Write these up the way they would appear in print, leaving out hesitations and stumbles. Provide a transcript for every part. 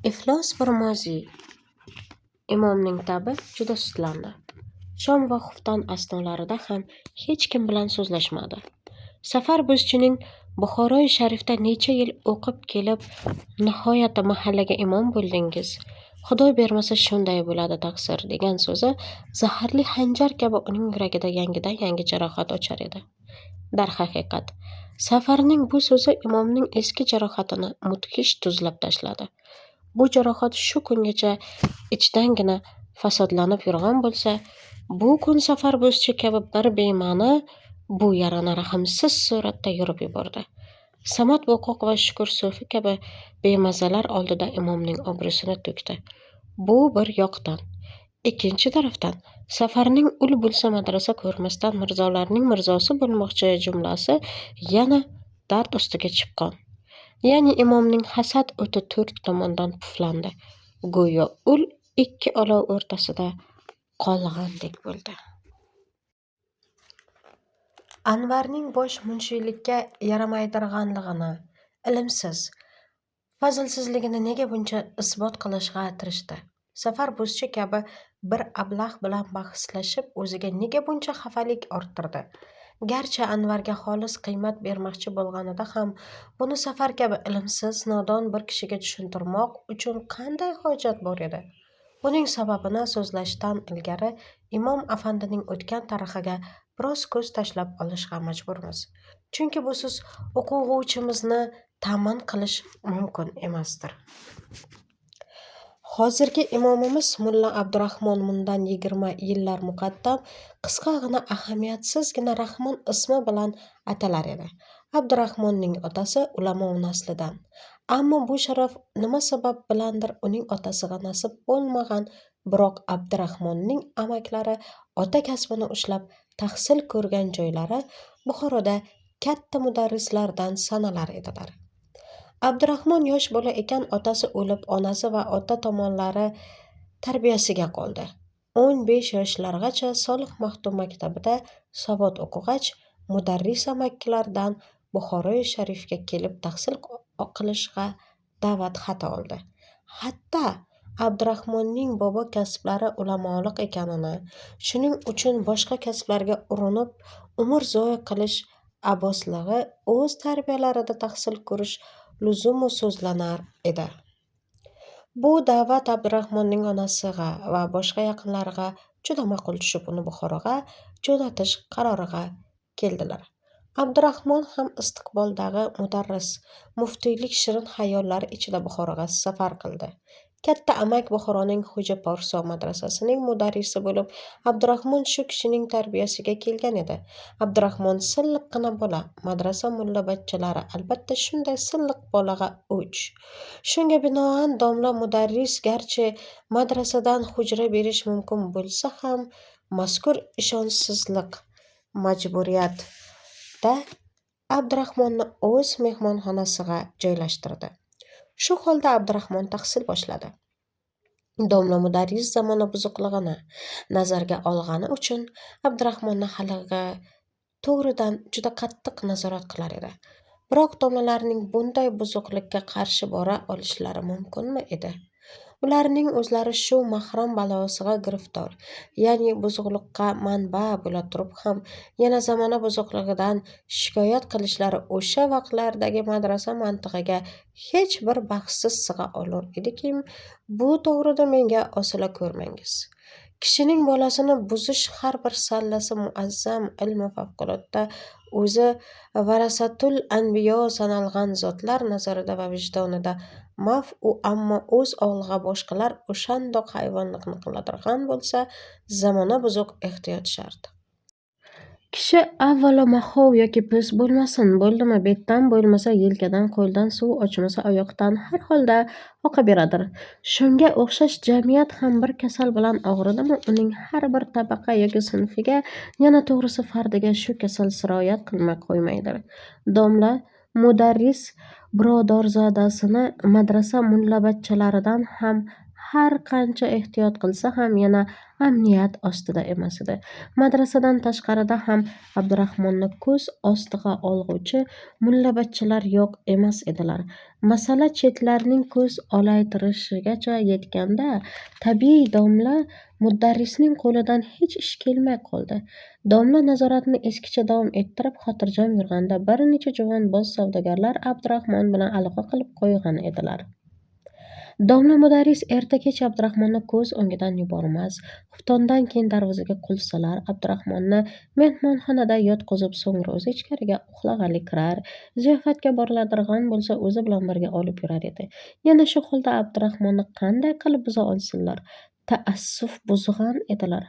Iflos bir moziy. Imomning tabi juda sutlandi. Shom va xufton asnolarida ham hech kim bilan so'zlashmadi. Safar buzchining Buxoroi sharifda necha yil o'qib kelib, nihoyatda mahallaga imom bo'ldingiz. Xudo bermasa shunday bo'ladi taqsir, degan so'zi zaharli hanjar kabi uning yuragida yangidan yangi jarohat ochar edi. Darhaqiqat, Safarning bu so'zi imomning eski jarohatini mudhish tuzlab tashladi. Bu jarohat shu kungacha ichdangina fasodlanib yurgan bo'lsa, bu kun Safar buzchi kabi bir bema'ni bu yarani rahmsiz suratda yurib yubordi. Samad Boqoq va Shukur So'fi kabi bemazalar oldida imomning obro'sini to'kdi. Bu bir yoqdan. Ikkinchi tarafdan, Safarning ul bo'lsa madrasa ko'rmasdan mirzolarning mirzosi bo'lmoqchi jumlasi yana dard ustiga chipqon. Ya'ni imomning hasad o'ti to'rt tomondan puflandi. Go'yo ul ikki olov o'rtasida qolgandek bo'ldi. Anvarning bosh munshiylikka yaramaydirganligini, ilmsiz, fazlsizligini nega buncha isbot qilishga tirishdi? Safar buzchi kabi bir ablah bilan bahslashib o'ziga nega buncha xafalik orttirdi? Garchi Anvarga xolis qiymat bermoqchi bo'lganida ham, buni Safar kabi ilmsiz, nodon bir kishiga tushuntirmoq uchun qanday hojat bor edi? Buning sababini so'zlashdan ilgari Imom afandining o'tgan tarixiga biroz ko'z tashlab olishga majburmiz. Chunki busiz o'quvchimizni ta'min qilish mumkin emasdir. Hozirgi imomimiz Mulla Abdurahmon mundan 20 yillar muqaddam qisqagina ahamiyatsizgina Rahmon ismi bilan atalar edi. Abdurahmonning otasi ulamo naslidan. Ammo bu sharaf nima sabab bilandir uning otasiga nasib bo'lmagan, biroq Abdurahmonning amaklari ota kasbini ushlab tahsil ko'rgan joylari Buxoroda katta mudarrislardan sanalar edilar. Abdurahmon yosh bola ekan otasi o'lib, onasi va ota tomonlari tarbiyasiga qoldi. 15 yoshlargacha Solih Maxtum maktabida savod o'qigach, mudarris amakilardan Buxoroi sharifga kelib tahsil qilishga da'vat xati oldi. Hatto Abdurahmonning bobo kasblari ulamolik ekanini, shuning uchun boshqa kasblarga urinib umr zoya qilish abosligi o'z tarbiyalarida tahsil ko'rish luzumu so'zlanar edi. Bu da'vat Abdurahmonning onasiga va boshqa yaqinlariga juda ma'qul tushib, uni Buxoroga jo'natish qaroriga keldilar. Abdurahmon ham istiqboldagi mudarris, muftiylik shirin xayollari ichida Buxoroga safar qildi. Katta amak Buxoroning Xo'ja Porso madrasasining mudarrisi bo'lib, Abdurahmon shu kishining tarbiyasiga kelgan edi. Abdurahmon silliqqina bola, madrasa mulla bachchalari albatta shunday silliq bolaga o'ch. Shunga binoan domla mudarris garchi madrasadan hujra berish mumkin bo'lsa ham, mazkur ishonchsizlik majburiyatda Abdurahmonni o'z mehmonxonasiga joylashtirdi. Shu holda Abdurahmon tahsil boshladi. Domla mudarris zamona buzuqligini nazarga olgani uchun Abdurahmonni haligi to'g'ridan juda qattiq nazorat qilar edi. Biroq domlalarning bunday buzuqlikka qarshi bora olishlari mumkinmi edi? Ularning o'zlari shu mahram balosiga giriftor, ya'ni buzuqlikqa manba bo'la turib ham yana zamona buzuqligidan shikoyat qilishlari o'sha vaqtlardagi madrasa mantig'iga hech bir baxtsiz sig'a olur ediki, bu to'g'rida menga osila ko'rmangiz. Kishining bolasini buzish har bir sallasi muazzam ilmi favqulodda o'zi varasatul anbiyo sanalgan zotlar nazarida va vijdonida maf'u, ammo o'z og'lig'a boshqalar o'shandoq hayvonlikni qiladigan bo'lsa, zamona buzuq ehtiyot shart. Kishi avvalo mahov yoki pis bo'lmasin, bo'ldimi betdan bo'lmasa yelkadan, qo'ldan suv ochmasa oyoqdan, har holda oqaveradir. Shunga o'xshash jamiyat ham bir kasal bilan og'ridimi, uning har bir tabaqa yoki sinfiga, yana to'g'risi fardiga shu kasal siroyat qilmay qo'ymaydir. Domla mudarris birodarzodasini madrasa mullabachchalaridan ham har qancha ehtiyot qilsa ham yana amniyat ostida emas edi. Madrasadan tashqarida ham Abdurahmonni ko'z ostiga olg'uvchi mullabachchalar yo'q emas edilar. Masala chetlarning ko'z olaytirishigacha yetganda tabiiy domla mudarrisning qo'lidan hech ish kelmay qoldi. Domla nazoratni eskicha davom ettirib xotirjam yurganda bir necha juvonboz savdogarlar Abdurahmon bilan aloqa qilib qo'ygan edilar. Domla mudarris erta-kech Abdurahmonni ko'z o'ngidan yubormas. Xuftondan keyin darvozaga qulfsalar, Abdurahmonni mehmonxonada yotqizib, so'ngra o'zi ichkariga uxlag'ali kirar, ziyofatga boriladigan bo'lsa o'zi bilan birga olib yurar edi. Yana shu holda Abdurahmonni qanday qilib buza olsinlar? Taassuf buzg'an edilar.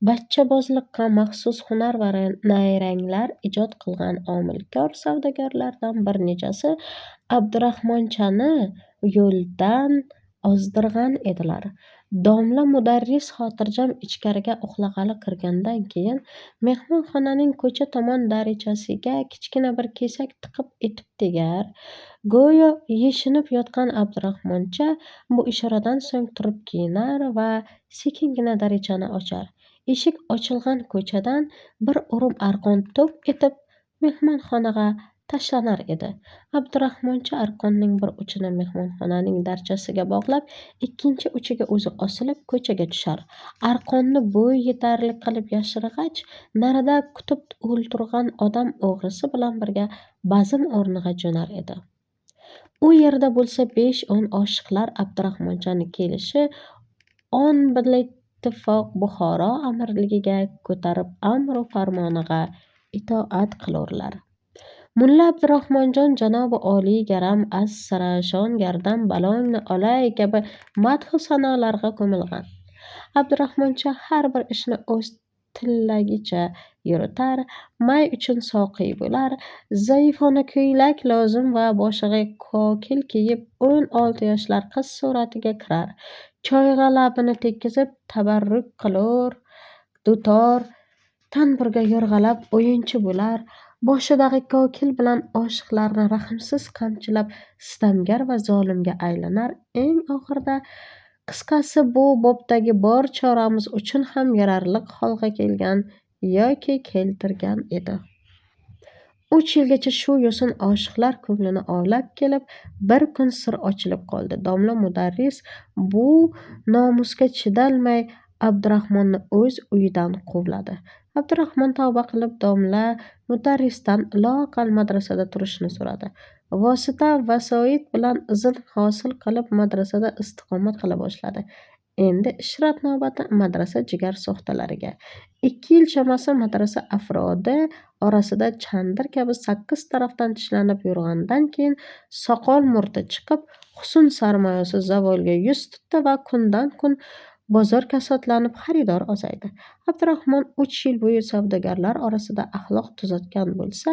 Bachchabozlikqa maxsus hunar va nayranglar ijod qilgan omilkor savdogarlardan bir nechasi Abdurahmonchani yo'ldan ozdirgan edilar. Domla mudarris xotirjam ichkariga uxlag'ali kirgandan keyin mehmonxonaning ko'cha tomon darichasiga kichkina bir kesak tiqib etib tegar. Go'yo yeshinib yotgan Abdurahmoncha bu ishoradan so'ng turib kiyinar va sekingina darichani ochar. Eshik ochilgan ko'chadan bir o'rim arqon to'p etib mehmonxonaga tashlanar edi. Abdurahmoncha arqonning bir uchini mehmonxonaning darchasiga bog'lab, ikkinchi uchiga o'zi osilib ko'chaga tushar. Arqonni bo'y yetarli qilib yashirg'ach, narida kutib o'ltirgan odam o'g'risi bilan birga bazm o'rniga jo'nar edi. U yerda bo'lsa 5-10 oshiqlar Abdurahmonchani kelishi on bilittifoq Buxoro amirligiga ko'tarib amru farmoniga itoat qilurlar. Mulla Abdurahmonjon janobi oliy garam as-sarashon gardan balongni olay kabi madhu sanolarga ko'milgan. Abdurahmoncha har bir ishni o'z tillagicha yuritar, may uchun soqiy bo'lar, zaifona ko'ylak lozim va boshiga kokil kiyib 16 yoshlar qiz suratiga kirar, choyga labini tekkizib tabarruk qilur, dutor tanburga yo'rg'alab o'yinchi bo'lar, boshidagi kokil bilan oshiqlarni rahmsiz qamchilab sitamgar va zolimga aylanar. Eng oxirida qisqasi bu bobdagi bor choramiz uchun ham yararliq holga kelgan yoki keltirgan edi. 3 yilgacha shu yo'sin oshiqlar ko'nglini ovlab kelib, bir kun sir ochilib qoldi. Domla mudarris bu nomusga chidalmay Abdurahmonni o'z uyidan quvladi. Abdurahmon tavba qilib domla mudarrisdan loaqal madrasada turishni so'radi. Vosita vasoit bilan izn hosil qilib madrasada istiqomat qila boshladi. Endi ishrat navbati madrasa jigar so'xtalariga. 2 yil chamasi madrasa afrodi orasida chandir kabi 8 tarafdan tishlanib yurgandan keyin soqol murti chiqib, husn sarmoyasi zavolga yuz tutdi va kundan kun bozor kasodlanib xaridor ozaydi. Abdurahmon 3 yil bo'yi savdogarlar orasida axloq tuzatgan bo'lsa,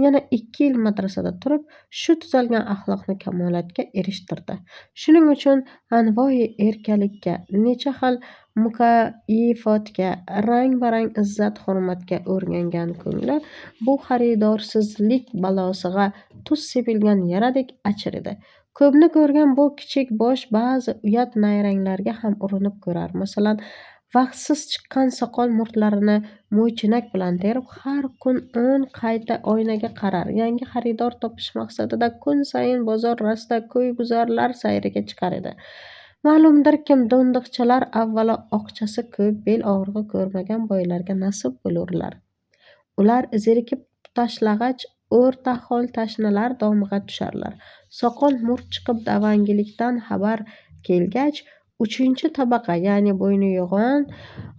yana 2 yil madrasada turib, shu tuzalgan axloqni kamolatga erishtirdi. Shuning uchun anvoyi erkalikka, necha xil mukayyifotga, rang-barang izzat-hurmatga o'rgangan ko'ngli bu xaridorsizlik balosiga tuz sepilgan yaradek achir edi. Ko'pni ko'rgan bu kichik bosh ba'zi uyat nayranglarga ham urinib ko'rar. Masalan, vaqtsiz chiqqan soqol murtlarini mo'ychinak bilan terib, har kun 10 qayta oynaga qarar. Yangi xaridor topish maqsadida kun sayin bozor rasta ko'yguzarlar sayriga chiqar edi. Ma'lumdirki, do'ndiqchalar avvalo oqchasi ko'p, bel og'rig'i ko'rmagan boylarga nasib bo'lurlar. Ular zerikib tashlag'ach o'rtahol tashnalar domiga tusharlar. Soqol murt chiqib davangilikdan xabar kelgach, 3-tabaqa, ya'ni bo'yni yo'g'on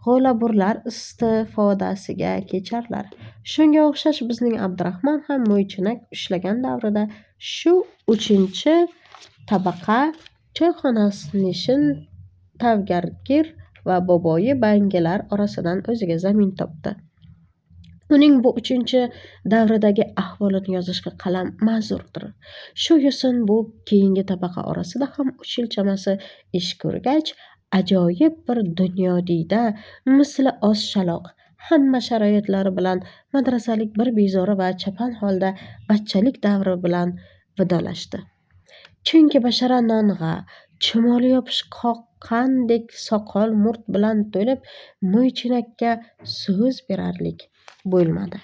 g'o'laburlar istifodasiga kecharlar. Shunga o'xshash bizning Abdurahmon ham mo'ychinak ushlagan davrida shu 3-tabaqa choyxonanishin tavgargir va boboyi bangilar orasidan o'ziga zamin topdi. Uning bu 3-davridagi ahvolini yozishga qalam ma'zurdir. Shu yo'sin bu keyingi tabaqa orasida ham 3 yil chamasi ish ko'rgach, ajoyib bir dunyodiyda, misli oz shaloq, hamma sharoitlari bilan madrasalik bir bezori va chapan holda bachchalik davri bilan vidolashdi. Chunki bashara nong'a, chumoli yopishqoqdek soqol murt bilan to'lib mo'ychanakka so'z berarlik bo'lmadi.